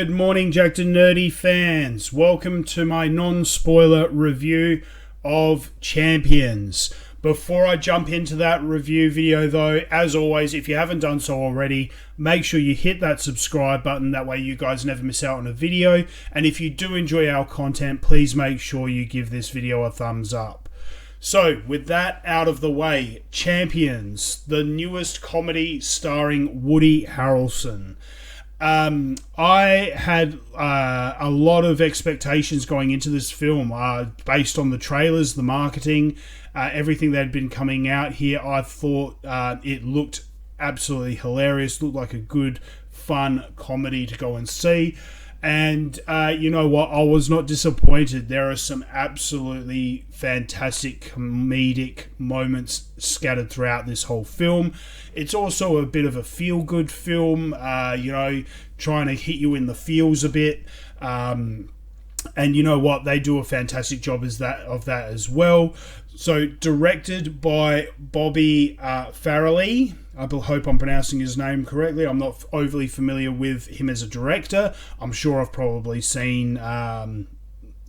Good morning, Jacked and Nerdy fans. Welcome to my non-spoiler review of Champions. Before I jump into that review video though, as always, if you haven't done so already, make sure you hit that subscribe button. That way you guys never miss out on a video. And if you do enjoy our content, please make sure you give this video a thumbs up. So, with that out of the way, Champions, the newest comedy starring Woody Harrelson. I had a lot of expectations going into this film based on the trailers, the marketing, everything that had been coming out here. I thought it looked absolutely hilarious, looked like a good, fun comedy to go and see. And you know what? I was not disappointed. There are some absolutely fantastic comedic moments scattered throughout this whole film. It's also a bit of a feel-good film, trying to hit you in the feels a bit. And you know what? They do a fantastic job of that as well. So, directed by Bobby Farrelly. I hope I'm pronouncing his name correctly. I'm not overly familiar with him as a director. I'm sure I've probably seen a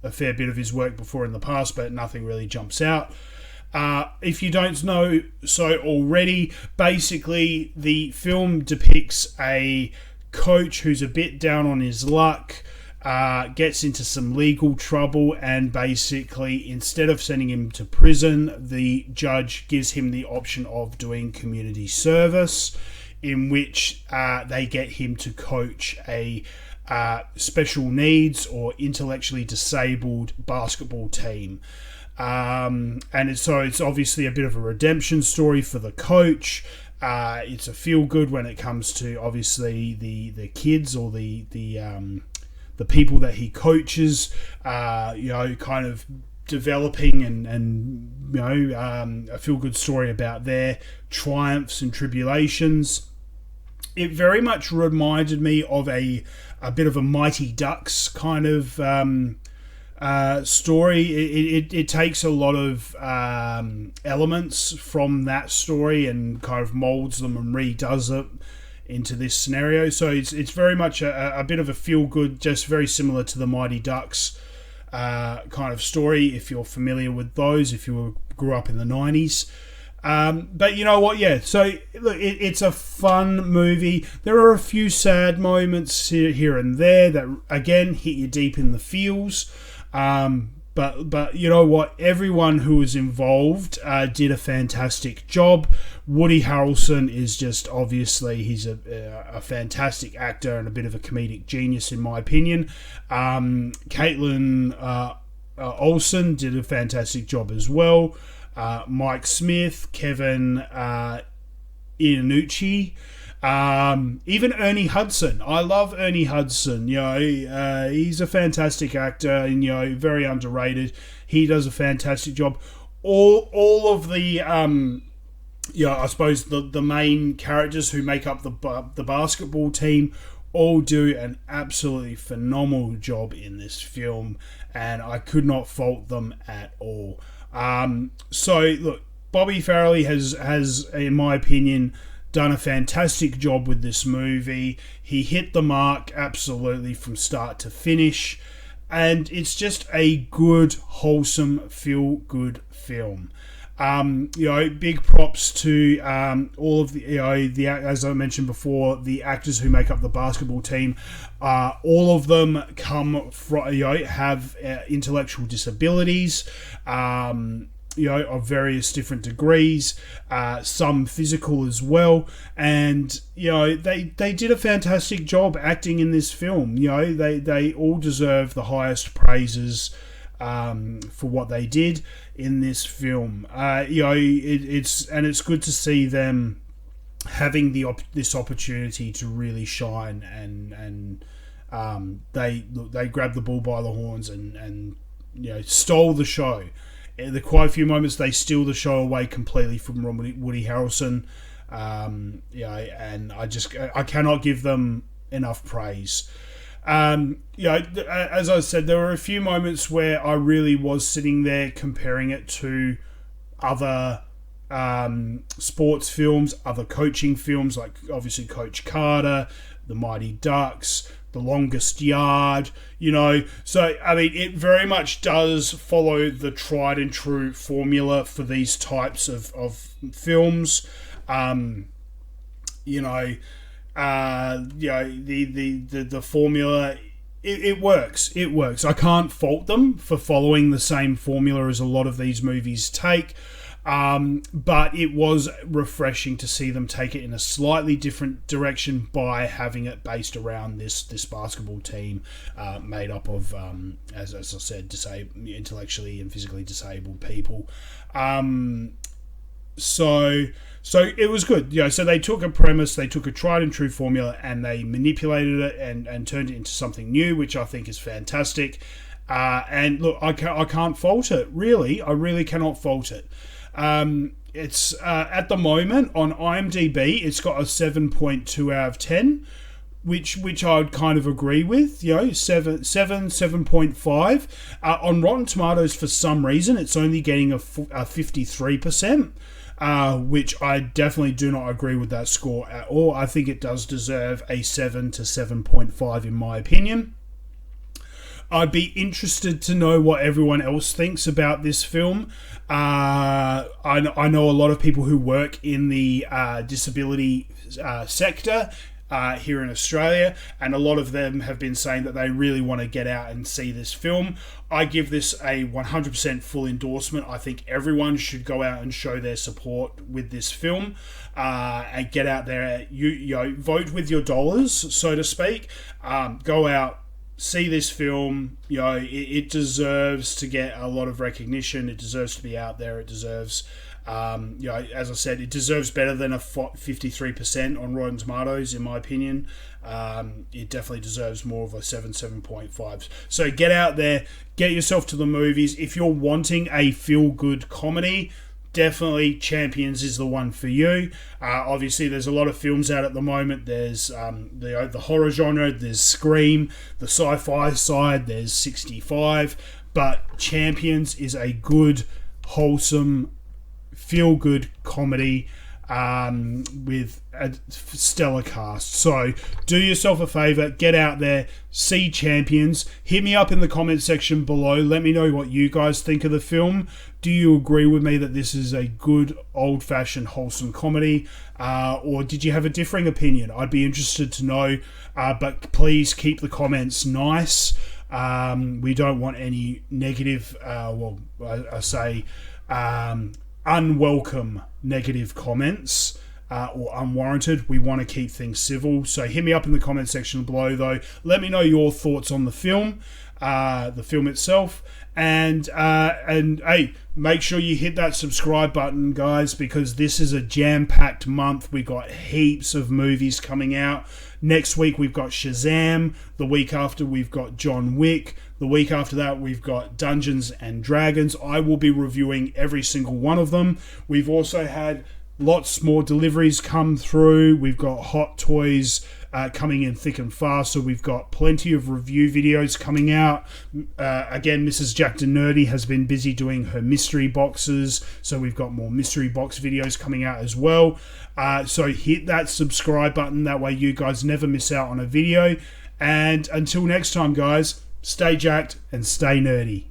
fair bit of his work before in the past, but nothing really jumps out. If you don't know so already, basically the film depicts a coach who's a bit down on his luck, gets into some legal trouble, and basically instead of sending him to prison, the judge gives him the option of doing community service, in which they get him to coach a special needs or intellectually disabled basketball team. And it's obviously a bit of a redemption story for the coach. It's a feel good when it comes to obviously the kids or the people that he coaches, kind of developing and a feel-good story about their triumphs and tribulations. It very much reminded me of a bit of a Mighty Ducks kind of story. It takes a lot of elements from that story and kind of molds them and redoes it into this scenario. So it's very much a bit of a feel-good, just very similar to the Mighty Ducks kind of story, if you're familiar with those, if you grew up in the 90s. But you know what, yeah, so look, it's a fun movie. There are a few sad moments here and there that, again, hit you deep in the feels. But you know what? Everyone who was involved did a fantastic job. Woody Harrelson is just, obviously, he's a fantastic actor and a bit of a comedic genius, in my opinion. Caitlin Olsen did a fantastic job as well. Mike Smith, Kevin Iannucci, even Ernie Hudson. I love Ernie Hudson. He's a fantastic actor and very underrated. He does a fantastic job. All of the I suppose the main characters who make up the basketball team all do an absolutely phenomenal job in this film, and I could not fault them at all. So look, Bobby Farrelly has, in my opinion, done a fantastic job with this movie. He hit the mark absolutely from start to finish, and it's just a good, wholesome, feel-good film. Big props to all of the as I mentioned before, the actors who make up the basketball team. All of them come from have intellectual disabilities. Of various different degrees, some physical as well, and they did a fantastic job acting in this film. They all deserve the highest praises for what they did in this film. It's good to see them having this opportunity to really shine, and they grabbed the bull by the horns and stole the show. There are quite a few moments they steal the show away completely from Woody Harrelson, and I cannot give them enough praise. As I said, there were a few moments where I really was sitting there comparing it to other sports films, other coaching films, like obviously Coach Carter, The Mighty Ducks, the longest yard, So, I mean, it very much does follow the tried and true formula for these types of films. The formula, it works. It works. I can't fault them for following the same formula as a lot of these movies take. But it was refreshing to see them take it in a slightly different direction by having it based around this basketball team made up of, as I said, intellectually and physically disabled people. So it was good. So they took a premise, they took a tried and true formula, and they manipulated it and turned it into something new, which I think is fantastic. And look, I can't fault it. Really, I really cannot fault it. It's at the moment on IMDb, it's got a 7.2 out of 10, which I would kind of agree with. 7.5. On Rotten Tomatoes, for some reason, it's only getting a 53%. Which I definitely do not agree with that score at all. I think it does deserve a 7 to 7.5 in my opinion. I'd be interested to know what everyone else thinks about this film. I know a lot of people who work in the disability sector here in Australia, and a lot of them have been saying that they really want to get out and see this film. I give this a 100% full endorsement. I think everyone should go out and show their support with this film and get out there. Vote with your dollars, so to speak. Go out. See this film. It deserves to get a lot of recognition. It deserves to be out there. It deserves, as I said, it deserves better than a 53% on Rotten Tomatoes, in my opinion. It definitely deserves more of a 7.5. So get out there, get yourself to the movies. If you're wanting a feel-good comedy, definitely Champions is the one for you. Obviously, there's a lot of films out at the moment. There's the horror genre, there's Scream, the sci-fi side, there's 65. But Champions is a good, wholesome, feel-good comedy with a stellar cast. So do yourself a favour, get out there, see Champions. Hit me up in the comment section below. Let me know what you guys think of the film. Do you agree with me that this is a good, old-fashioned, wholesome comedy? Or did you have a differing opinion? I'd be interested to know. But please keep the comments nice. We don't want any negative, unwelcome negative comments or unwarranted. We want to keep things civil. So hit me up in the comment section below, though. Let me know your thoughts on the film itself. And hey, make sure you hit that subscribe button, guys, because this is a jam-packed month. We got heaps of movies coming out. Next week we've got Shazam. The week after we've got John Wick. The week after that we've got Dungeons and Dragons. I will be reviewing every single one of them. We've also had lots more deliveries come through. We've got Hot Toys coming in thick and fast, so we've got plenty of review videos coming out. Again, Mrs. Jack the Nerdy has been busy doing her mystery boxes, so we've got more mystery box videos coming out as well. So hit that subscribe button, that way you guys never miss out on a video. And until next time, guys, stay jacked and stay nerdy.